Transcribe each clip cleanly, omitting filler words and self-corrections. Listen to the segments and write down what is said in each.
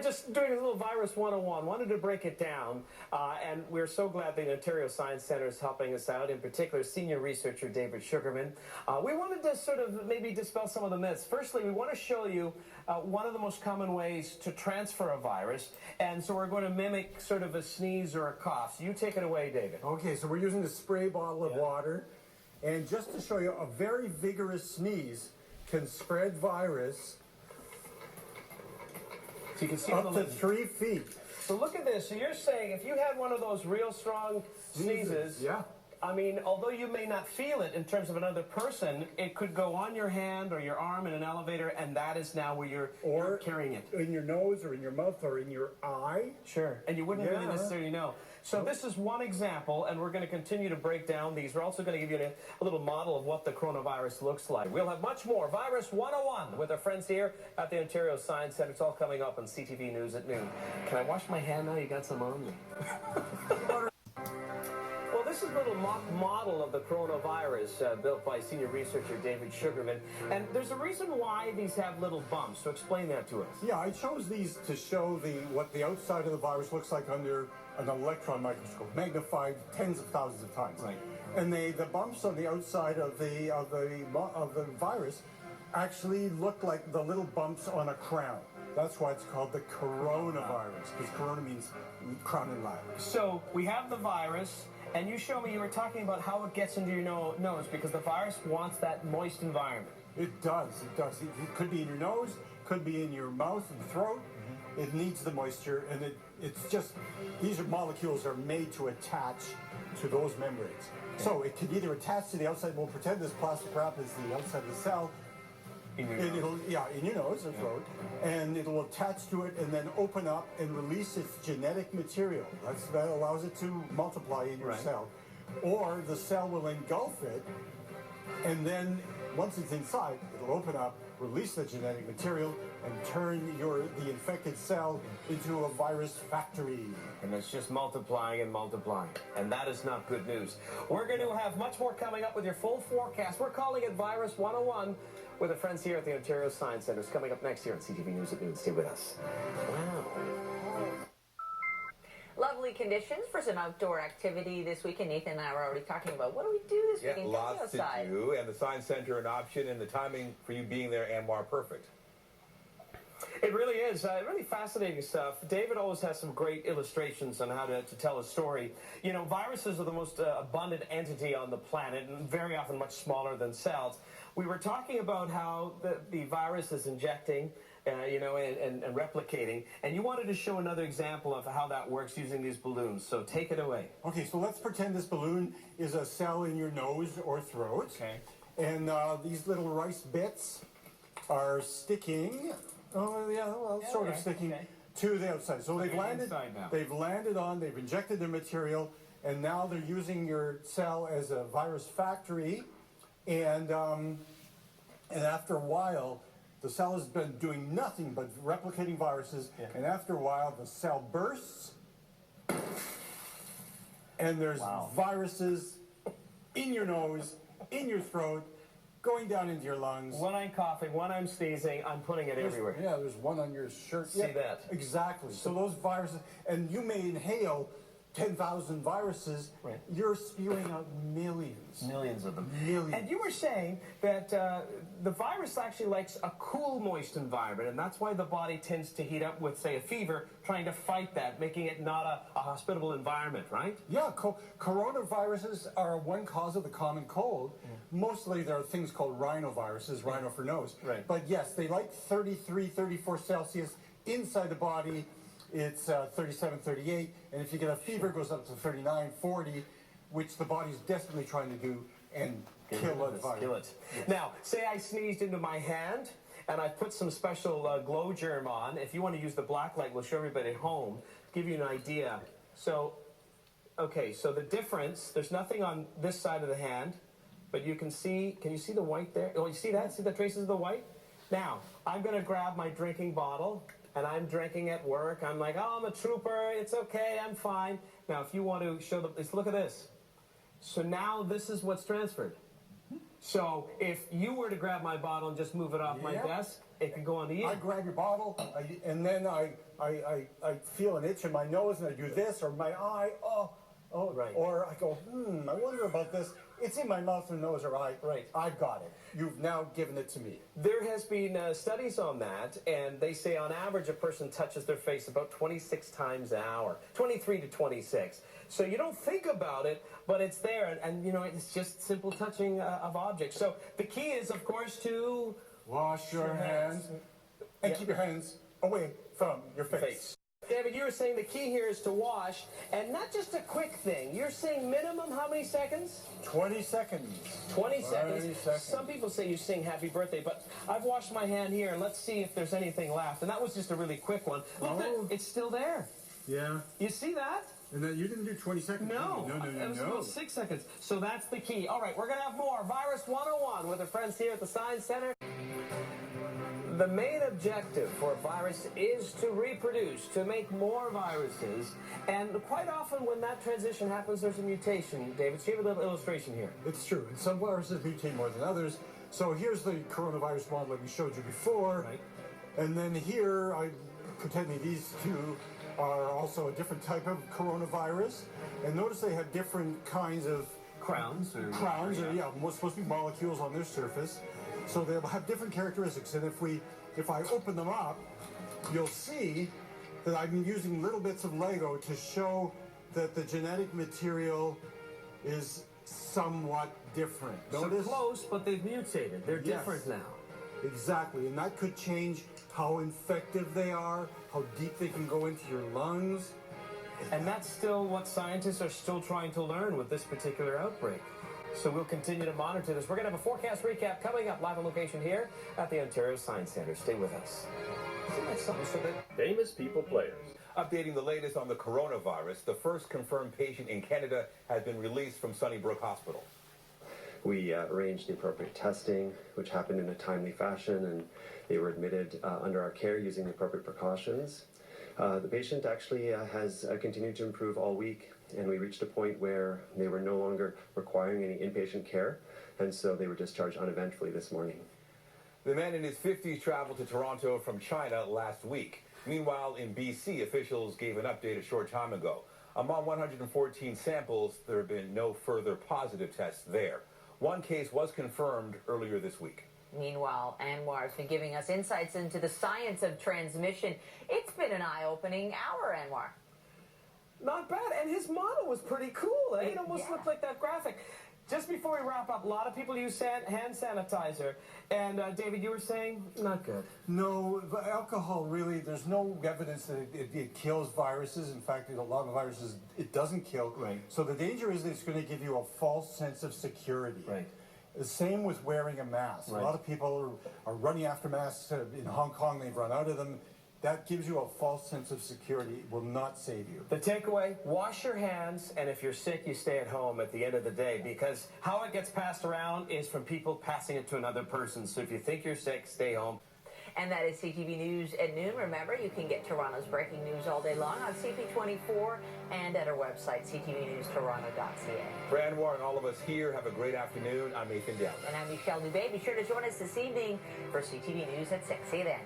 just doing a little Virus 101. Wanted to break it down, and we're so glad the Ontario Science Centre is helping us out, in particular senior researcher David Sugarman. We wanted to sort of maybe dispel some of the myths. Firstly, we want to show you one of the most common ways to transfer a virus, and so we're going to mimic sort of a sneeze or a cough. So you take it away, David. Okay, so we're using a spray bottle of water, and just to show you, a very vigorous sneeze can spread virus so you can see up to 3 feet. So look at this. So you're saying if you had one of those real strong sneezes, yeah. I mean, although you may not feel it in terms of another person, it could go on your hand or your arm in an elevator, and that is now where you're carrying it. In your nose or in your mouth or in your eye. Sure. And you wouldn't really necessarily know. So this is one example, and we're going to continue to break down these. We're also going to give you a little model of what the coronavirus looks like. We'll have much more. Virus 101 with our friends here at the Ontario Science Centre. It's all coming up on CTV News at noon. Can I wash my hand now? You got some on me. Well, this is a little mock model of the coronavirus built by senior researcher David Sugarman. And there's a reason why these have little bumps. So explain that to us. Yeah, I chose these to show what the outside of the virus looks like under an electron microscope, magnified tens of thousands of times. Right. And the bumps on the outside of the virus actually look like the little bumps on a crown. That's why it's called the coronavirus, because corona means crown in Latin. So we have the virus, and you were talking about how it gets into your nose, because the virus wants that moist environment. It does. It could be in your nose, could be in your mouth and throat. It needs the moisture, and it's just, these molecules are made to attach to those membranes. So it can either attach to the outside, we'll pretend this plastic wrap is the outside of the cell, in your nose or throat, and it'll attach to it and then open up and release its genetic material. That allows it to multiply in your cell. Or the cell will engulf it, and then once it's inside, it'll open up, release the genetic material, and turn the infected cell into a virus factory. And it's just multiplying and multiplying. And that is not good news. We're going to have much more coming up with your full forecast. We're calling it Virus 101 with our friends here at the Ontario Science Centre. It's coming up next year on CTV News at noon. Stay with us. Wow. Lovely conditions for some outdoor activity this weekend. Nathan and I were already talking about what do we do this weekend? Lots to do, and the Science Centre an option, and the timing for you being there, Anwar, perfect. It really is. Really fascinating stuff. David always has some great illustrations on how to tell a story. You know, viruses are the most abundant entity on the planet, and very often much smaller than cells. We were talking about how the virus is injecting, and replicating. And you wanted to show another example of how that works using these balloons. So take it away. Okay, so let's pretend this balloon is a cell in your nose or throat. Okay. And these little rice bits are sticking. Oh, yeah, well, sort of sticking to the outside. So they've landed on, they've injected their material, and now they're using your cell as a virus factory. And after a while, the cell has been doing nothing but replicating viruses, and after a while, the cell bursts, and there's viruses in your nose, in your throat, going down into your lungs. When I'm coughing, when I'm sneezing, I'm putting it everywhere. Yeah, there's one on your shirt. See that? Exactly. So those viruses, and you may inhale 10,000 viruses, you're spewing out millions. Millions of them. Millions. And you were saying that the virus actually likes a cool, moist environment, and that's why the body tends to heat up with, say, a fever, trying to fight that, making it not a hospitable environment, right? Yeah, coronaviruses are one cause of the common cold. Mostly there are things called rhinoviruses, rhino for nose. Right. But yes, they like 33, 34 Celsius inside the body. It's 37, 38, and if you get a fever, it goes up to 39, 40, which the body's desperately trying to do and kill that virus. Kill it. Now, say I sneezed into my hand, and I put some special glow germ on. If you want to use the black light, we'll show everybody at home, give you an idea. So, okay, so the difference, there's nothing on this side of the hand, but you can see you see the white there? Oh, you see that? See the traces of the white? Now, I'm going to grab my drinking bottle, and I'm drinking at work. I'm like, oh, I'm a trooper. It's okay. I'm fine. Now, if you want to show look at this. So now this is what's transferred. So if you were to grab my bottle and just move it off my desk, It can go on to you. I grab your bottle, and then I feel an itch in my nose, and I do this, or my eye, Right. or I go, I wonder about this. It's in my mouth and nose or eye. Right. I've got it. You've now given it to me. There has been studies on that, and they say on average a person touches their face about 26 times an hour, 23 to 26. So you don't think about it, but it's there, and you know, it's just simple touching of objects. So the key is, of course, to Wash your hands and keep your hands away from your face. David, you were saying the key here is to wash, and not just a quick thing. You're saying minimum how many seconds? 20 seconds. 20 seconds. 20 seconds. Some people say you sing happy birthday, but I've washed my hand here, and let's see if there's anything left. And that was just a really quick one. Look, it's still there. Yeah. You see that? And then you didn't do 20 seconds. No. It was about 6 seconds. So that's the key. All right, we're going to have more Virus 101 with our friends here at the Science Center. The main objective for a virus is to reproduce, to make more viruses. And quite often when that transition happens, there's a mutation. David, so you have a little illustration here. It's true. And some viruses mutate more than others. So here's the coronavirus model that we showed you before. Right. And then here, I'm pretending these two are also a different type of coronavirus. And notice they have different kinds of Crowns. supposed to be molecules on their surface. So they'll have different characteristics. And if I open them up, you'll see that I'm using little bits of Lego to show that the genetic material is somewhat different. So Notice? close, but they've mutated. They're Yes. different now. Exactly, and that could change how infective they are, how deep they can go into your lungs. And that's still what scientists are still trying to learn with this particular outbreak. So we'll continue to monitor this. We're going to have a forecast recap coming up live on location here at the Ontario Science Centre. Stay with us. Isn't that something so that Famous people players. Updating the latest on the coronavirus, the first confirmed patient in Canada has been released from Sunnybrook Hospital. We arranged the appropriate testing, which happened in a timely fashion, and they were admitted under our care using the appropriate precautions. The patient actually has continued to improve all week, and we reached a point where they were no longer requiring any inpatient care, and so they were discharged uneventfully this morning. The man in his 50s traveled to Toronto from China last week. Meanwhile, in BC, officials gave an update a short time ago. Among 114 samples, there have been no further positive tests there. One case was confirmed earlier this week. Meanwhile, Anwar's been giving us insights into the science of transmission. It's been an eye-opening hour, Anwar. not bad. And his model was pretty cool. Eh? It almost Yeah. looked like that graphic. Just before we wrap up, a lot of people use hand sanitizer. And David, you were saying not good. No, but alcohol really, there's no evidence that it kills viruses. In fact, a lot of viruses it doesn't kill. Right. So the danger is that it's going to give you a false sense of security. Right. The same with wearing a mask. Right. A lot of people are running after masks. In Hong Kong, they've run out of them. That gives you a false sense of security. It will not save you. The takeaway, wash your hands, and if you're sick, you stay at home at the end of the day, because how it gets passed around is from people passing it to another person. So if you think you're sick, stay home. And that is CTV News at noon. Remember, you can get Toronto's breaking news all day long on CP24 and at our website, ctvnewstoronto.ca. For Anwar and all of us here, have a great afternoon. I'm Nathan Dowd. And I'm Michelle Dubé. Be sure to join us this evening for CTV News at 6. See you then.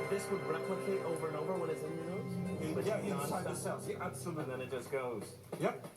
This would replicate over and over when it's in your nose? But Yeah, non-stop. inside the cells. Yeah, absolutely. And then it just goes. Yep.